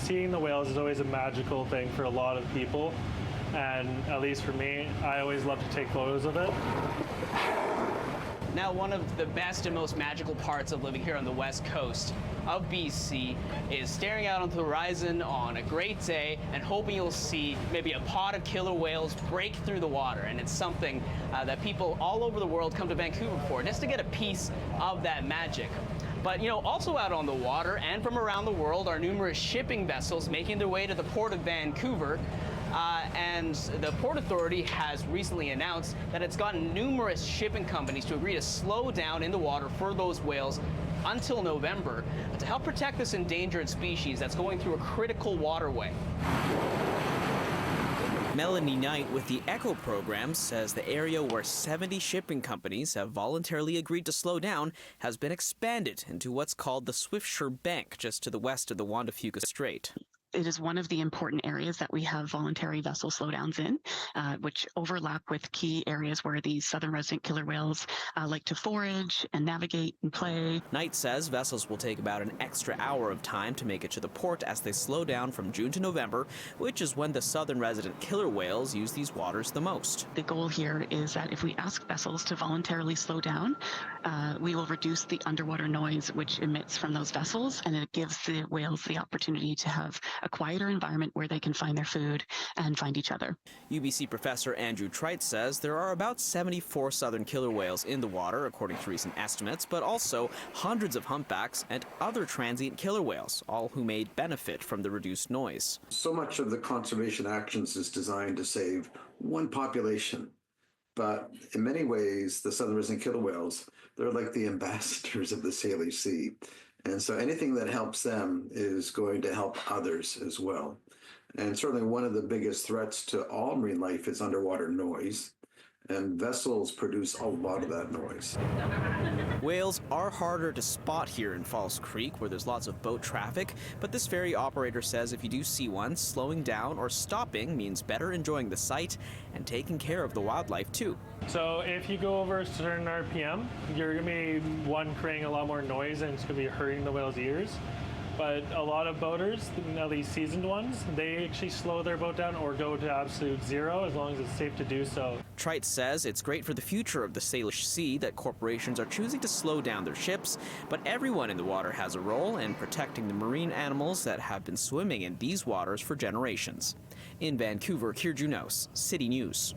seeing the whales is always a magical thing for a lot of people. And at least for me, I always love to take photos of it. Now, one of the best and most magical parts of living here on the west coast of BC is staring out onto the horizon on a great day and hoping you'll see maybe a pod of killer whales break through the water. And it's something that people all over the world come to Vancouver for, just to get a piece of that magic. But, also out on the water and from around the world are numerous shipping vessels making their way to the Port of Vancouver. And the Port Authority has recently announced that it's gotten numerous shipping companies to agree to slow down in the water for those whales until November to help protect this endangered species that's going through a critical waterway. Melanie Knight with the ECHO program says the area where 70 shipping companies have voluntarily agreed to slow down has been expanded into what's called the Swiftsure Bank, just to the west of the Juan de Fuca Strait. It is one of the important areas that we have voluntary vessel slowdowns in, which overlap with key areas where these southern resident killer whales like to forage and navigate and play. Knight says vessels will take about an extra hour of time to make it to the port as they slow down from June to November, which is when the southern resident killer whales use these waters the most. The goal here is that if we ask vessels to voluntarily slow down, we will reduce the underwater noise which emits from those vessels, and it gives the whales the opportunity to have a quieter environment where they can find their food and find each other. UBC professor Andrew Treit says there are about 74 southern killer whales in the water, according to recent estimates, but also hundreds of humpbacks and other transient killer whales, all who may benefit from the reduced noise. So much of the conservation actions is designed to save one population. But in many ways, the southern resident killer whales, they're like the ambassadors of the Salish Sea. And so anything that helps them is going to help others as well. And certainly one of the biggest threats to all marine life is underwater noise. And vessels produce a lot of that noise. Whales are harder to spot here in Falls Creek, where there's lots of boat traffic, but this ferry operator says if you do see one, slowing down or stopping means better enjoying the sight and taking care of the wildlife too. So if you go over a certain RPM, you're going to be, creating a lot more noise, and it's going to be hurting the whale's ears. But a lot of boaters, at least seasoned ones, they actually slow their boat down or go to absolute zero as long as it's safe to do so. Treit says it's great for the future of the Salish Sea that corporations are choosing to slow down their ships, but everyone in the water has a role in protecting the marine animals that have been swimming in these waters for generations. In Vancouver, Kier Junos, City News.